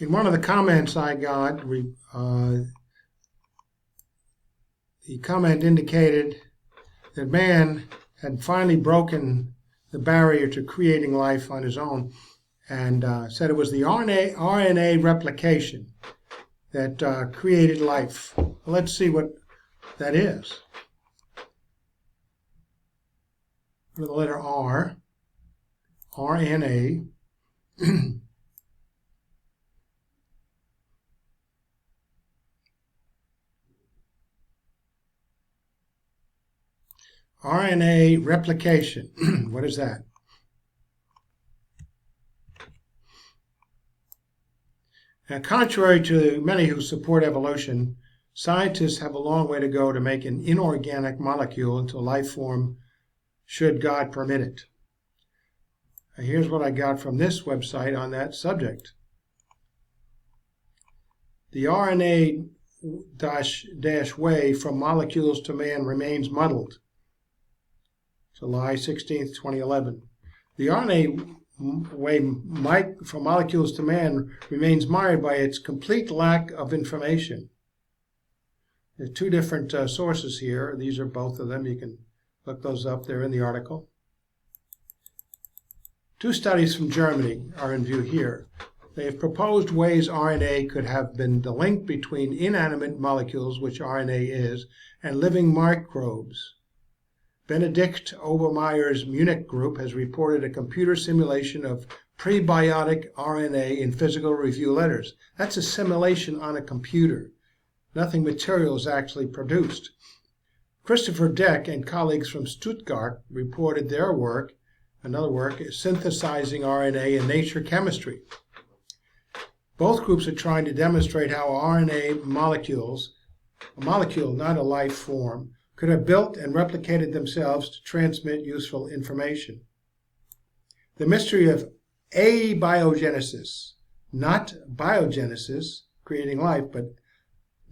In one of the comments I got, the comment indicated that man had finally broken the barrier to creating life on his own, and said it was the RNA replication that created life. Well, let's see what that is. For the letter R, RNA. RNA replication. What is that? Now, contrary to many who support evolution, scientists have a long way to go to make an inorganic molecule into a life form, should God permit it. Now, here's what I got from this website on that subject. The RNA way from molecules to man remains muddled. July 16th, 2011. The RNA way from molecules to man remains mired by its complete lack of information. There are two different sources here. These are both of them. You can look those up. They're in the article. Two studies from Germany are in view here. They have proposed ways RNA could have been the link between inanimate molecules, which RNA is, and living microbes. Benedict Obermeyer's Munich group has reported a computer simulation of prebiotic RNA in Physical Review Letters. That's a simulation on a computer. Nothing material is actually produced. Christopher Deck and colleagues from Stuttgart reported their work, another work, synthesizing RNA in Nature Chemistry. Both groups are trying to demonstrate how RNA molecules, a molecule, not a life form, could have built and replicated themselves to transmit useful information. The mystery of abiogenesis, not biogenesis, creating life, but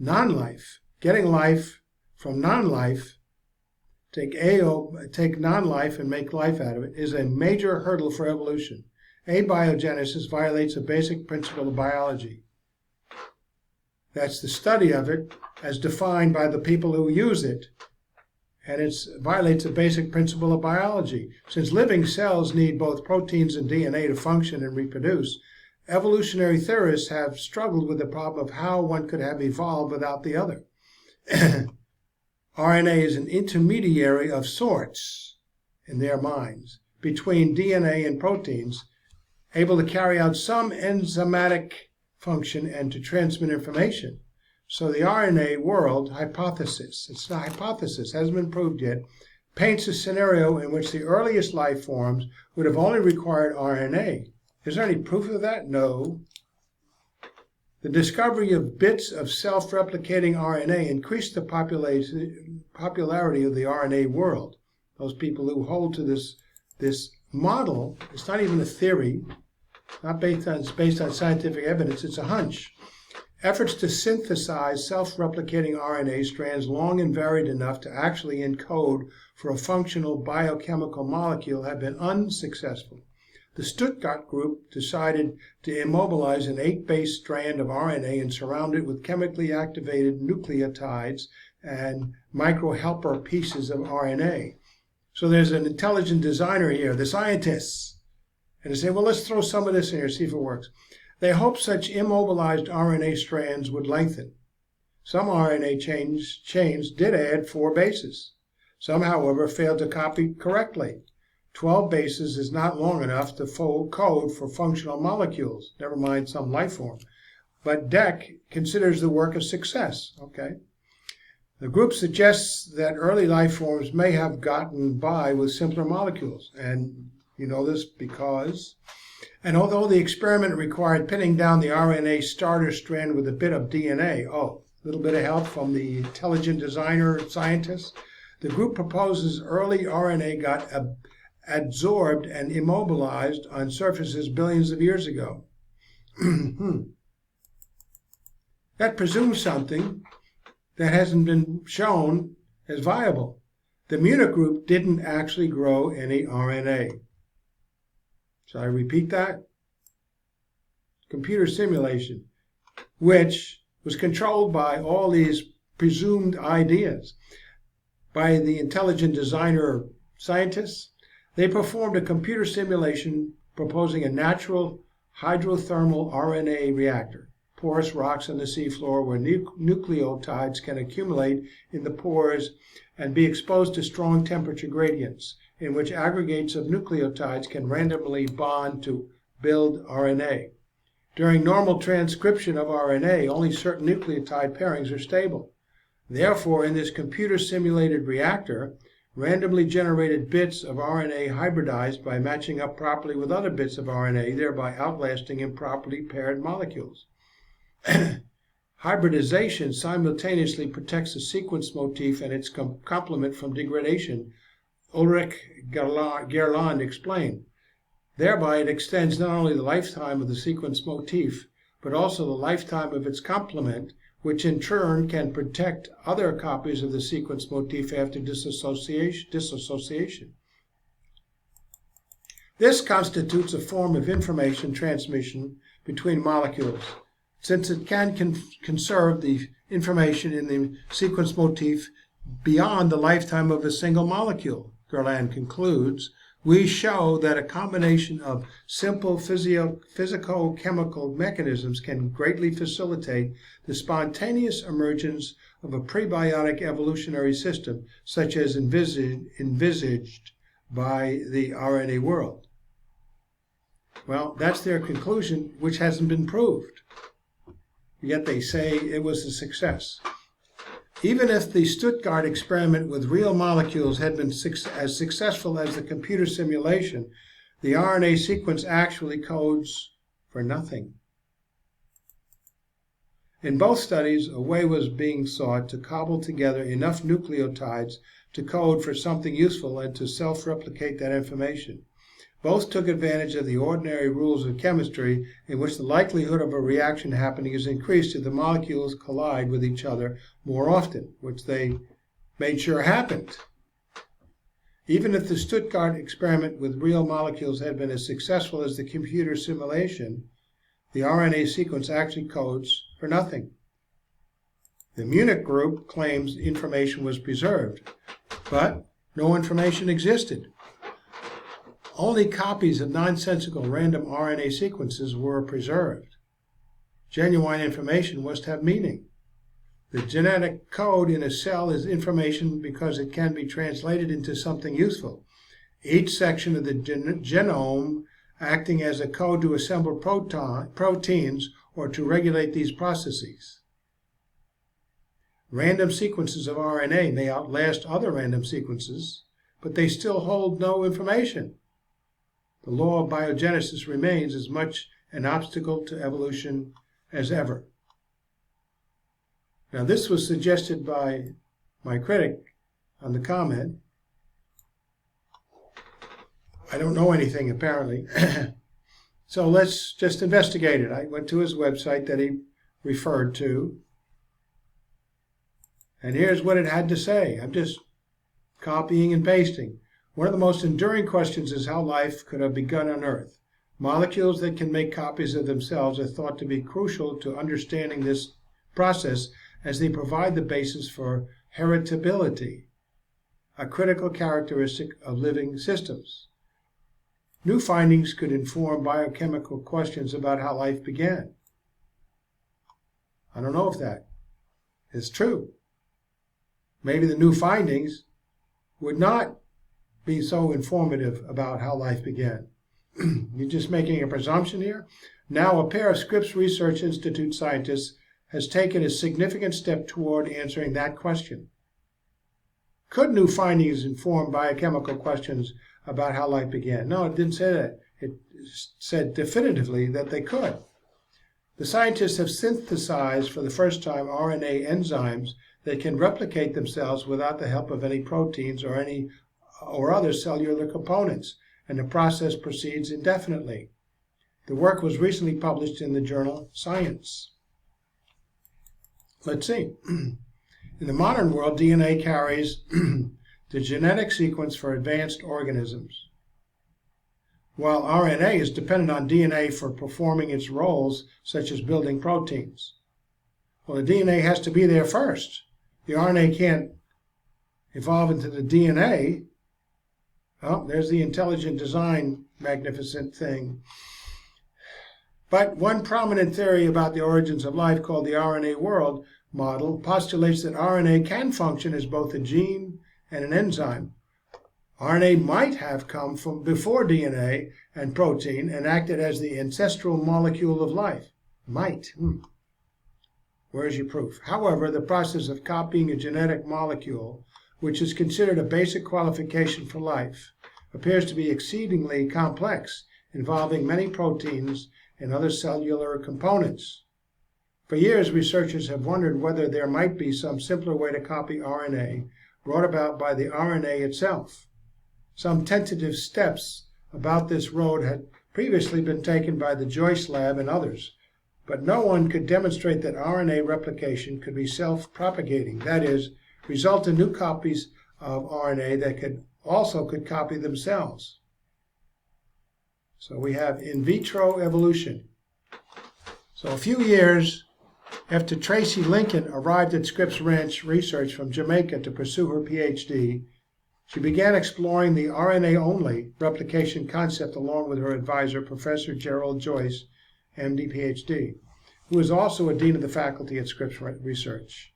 non-life, getting life from non-life, take non-life and make life out of it, is a major hurdle for evolution. Abiogenesis violates a basic principle of biology. That's the study of it as defined by the people who use it. And it violates a basic principle of biology. Since living cells need both proteins and DNA to function and reproduce, evolutionary theorists have struggled with the problem of how one could have evolved without the other. RNA is an intermediary of sorts, in their minds, between DNA and proteins, able to carry out some enzymatic function and to transmit information. So the RNA world hypothesis, it's not a hypothesis, hasn't been proved yet, paints a scenario in which the earliest life forms would have only required RNA. Is there any proof of that? No. The discovery of bits of self-replicating RNA increased the popularity of the RNA world. Those people who hold to this model, it's not even a theory, not based on scientific evidence, it's a hunch. Efforts to synthesize self-replicating RNA strands long and varied enough to actually encode for a functional biochemical molecule have been unsuccessful. The Stuttgart group decided to immobilize an 8-base strand of RNA and surround it with chemically activated nucleotides and microhelper pieces of RNA. So there's an intelligent designer here, the scientists, and they say, well, let's throw some of this in here, see if it works. They hoped such immobilized RNA strands would lengthen. Some RNA chains did add 4 bases. Some, however, failed to copy correctly. 12 bases is not long enough to code for functional molecules, never mind some life form. But Deck considers the work a success. Okay. The group suggests that early life forms may have gotten by with simpler molecules. And you know this because... And although the experiment required pinning down the RNA starter strand with a bit of DNA, a little bit of help from the intelligent designer scientists, the group proposes early RNA got adsorbed and immobilized on surfaces billions of years ago. That presumes something that hasn't been shown as viable. The Munich group didn't actually grow any RNA. Shall I repeat that? computer simulation, which was controlled by all these presumed ideas by the intelligent designer scientists. They performed a computer simulation proposing a natural hydrothermal RNA reactor, porous rocks on the seafloor where nucleotides can accumulate in the pores and be exposed to strong temperature gradients, in which aggregates of nucleotides can randomly bond to build RNA. During normal transcription of RNA, only certain nucleotide pairings are stable. Therefore, in this computer-simulated reactor, randomly generated bits of RNA hybridized by matching up properly with other bits of RNA, thereby outlasting improperly paired molecules. Hybridization simultaneously protects the sequence motif and its complement from degradation, Ulrich Gerland explained. Thereby it extends not only the lifetime of the sequence motif, but also the lifetime of its complement, which in turn can protect other copies of the sequence motif after dissociation. This constitutes a form of information transmission between molecules, since it can conserve the information in the sequence motif beyond the lifetime of a single molecule. Gerland concludes, we show that a combination of simple physico-chemical mechanisms can greatly facilitate the spontaneous emergence of a prebiotic evolutionary system, such as envisaged by the RNA world. Well, that's their conclusion, which hasn't been proved. Yet they say it was a success. Even if the Stuttgart experiment with real molecules had been as successful as the computer simulation, the RNA sequence actually codes for nothing. In both studies, a way was being sought to cobble together enough nucleotides to code for something useful and to self-replicate that information. Both took advantage of the ordinary rules of chemistry, in which the likelihood of a reaction happening is increased if the molecules collide with each other more often, which they made sure happened. Even if the Stuttgart experiment with real molecules had been as successful as the computer simulation, the RNA sequence actually codes for nothing. The Munich group claims information was preserved, but no information existed. Only copies of nonsensical random RNA sequences were preserved. Genuine information must have meaning. The genetic code in a cell is information because it can be translated into something useful. Each section of the genome acting as a code to assemble proteins or to regulate these processes. Random sequences of RNA may outlast other random sequences, but they still hold no information. The law of biogenesis remains as much an obstacle to evolution as ever. Now, this was suggested by my critic on the comment. I don't know anything, apparently. So let's just investigate it. I went to his website that he referred to, and here's what it had to say. I'm just copying and pasting. One of the most enduring questions is how life could have begun on Earth. Molecules that can make copies of themselves are thought to be crucial to understanding this process, as they provide the basis for heritability, a critical characteristic of living systems. New findings could inform biochemical questions about how life began. I don't know if that is true. Maybe the new findings would not be so informative about how life began. You're just making a presumption here? Now, a pair of Scripps Research Institute scientists has taken a significant step toward answering that question. Could new findings inform biochemical questions about how life began? No, it didn't say that. It said definitively that they could. The scientists have synthesized for the first time RNA enzymes that can replicate themselves without the help of any proteins or other cellular components, and the process proceeds indefinitely. The work was recently published in the journal Science. Let's see. In the modern world, DNA carries the genetic sequence for advanced organisms. while RNA is dependent on DNA for performing its roles, such as building proteins. Well, the DNA has to be there first. The RNA can't evolve into the DNA. Oh, there's the intelligent design, magnificent thing. But one prominent theory about the origins of life, called the RNA world model, postulates that RNA can function as both a gene and an enzyme. RNA might have come from before DNA and protein and acted as the ancestral molecule of life. Might. Where's your proof? However, the process of copying a genetic molecule, which is considered a basic qualification for life, appears to be exceedingly complex, involving many proteins and other cellular components. For years, researchers have wondered whether there might be some simpler way to copy RNA brought about by the RNA itself. Some tentative steps about this road had previously been taken by the Joyce lab and others, but no one could demonstrate that RNA replication could be self-propagating, that is, result in new copies of RNA that could copy themselves. So we have in vitro evolution. So a few years after Tracy Lincoln arrived at Scripps Ranch Research from Jamaica to pursue her PhD, she began exploring the RNA-only replication concept along with her advisor, Professor Gerald Joyce, MD, PhD, who is also a dean of the faculty at Scripps Research.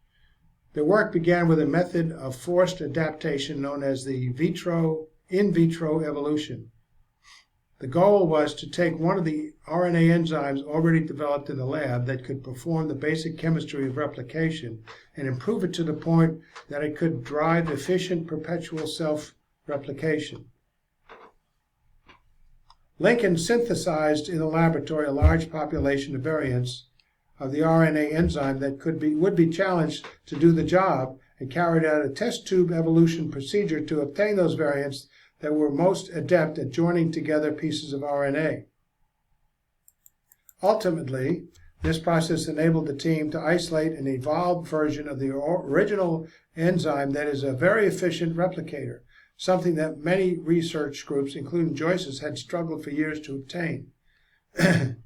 Their work began with a method of forced adaptation known as the in vitro evolution. The goal was to take one of the RNA enzymes already developed in the lab that could perform the basic chemistry of replication and improve it to the point that it could drive efficient perpetual self-replication. Lincoln synthesized in the laboratory a large population of variants of the RNA enzyme that would be challenged to do the job, and carried out a test tube evolution procedure to obtain those variants that were most adept at joining together pieces of RNA. Ultimately, this process enabled the team to isolate an evolved version of the original enzyme that is a very efficient replicator, something that many research groups, including Joyce's, had struggled for years to obtain. The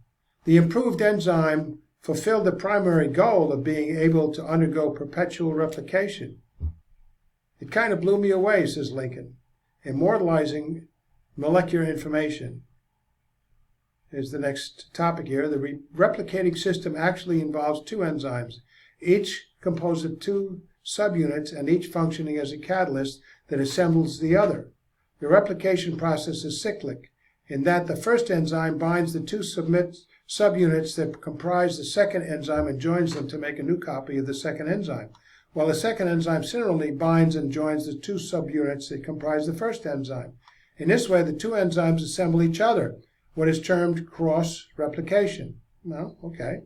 improved enzyme fulfilled the primary goal of being able to undergo perpetual replication. It kind of blew me away, says Lincoln. Immortalizing molecular information is the next topic here. The replicating system actually involves two enzymes, each composed of two subunits and each functioning as a catalyst that assembles the other. The replication process is cyclic in that the first enzyme binds the two subunits that comprise the second enzyme and joins them to make a new copy of the second enzyme, while the second enzyme similarly binds and joins the two subunits that comprise the first enzyme. In this way, the two enzymes assemble each other, what is termed cross-replication. Well, okay.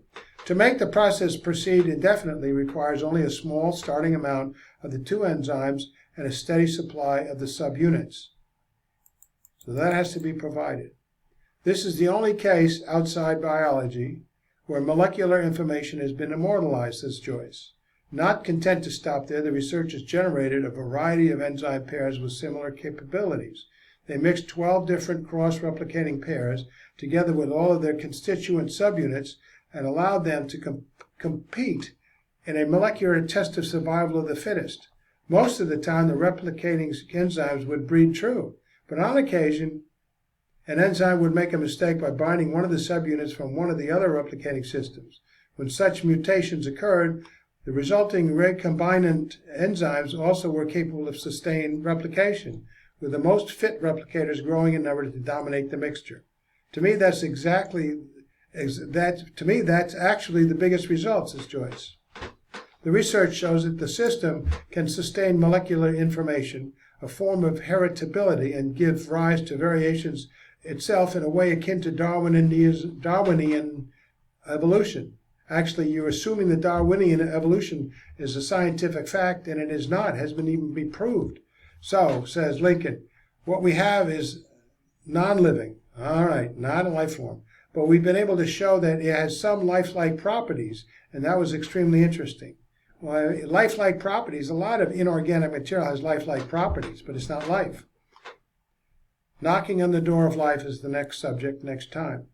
To make the process proceed indefinitely requires only a small starting amount of the two enzymes and a steady supply of the subunits. So that has to be provided. This is the only case outside biology where molecular information has been immortalized, says Joyce. Not content to stop there, the researchers generated a variety of enzyme pairs with similar capabilities. They mixed 12 different cross-replicating pairs together with all of their constituent subunits and allowed them to compete in a molecular test of survival of the fittest. Most of the time, the replicating enzymes would breed true, but on occasion, an enzyme would make a mistake by binding one of the subunits from one of the other replicating systems. When such mutations occurred, the resulting recombinant enzymes also were capable of sustained replication, with the most fit replicators growing in number to dominate the mixture. To me, that's actually the biggest result, says Joyce. The research shows that the system can sustain molecular information, a form of heritability, and give rise to variations itself in a way akin to Darwinian evolution. Actually, you're assuming that Darwinian evolution is a scientific fact, and it is not, has been even been proved. So, says Lincoln, what we have is non-living, all right, not a life form, but we've been able to show that it has some lifelike properties, and that was extremely interesting. Well, lifelike properties, a lot of inorganic material has lifelike properties, but it's not life. Knocking on the door of life is the next subject next time.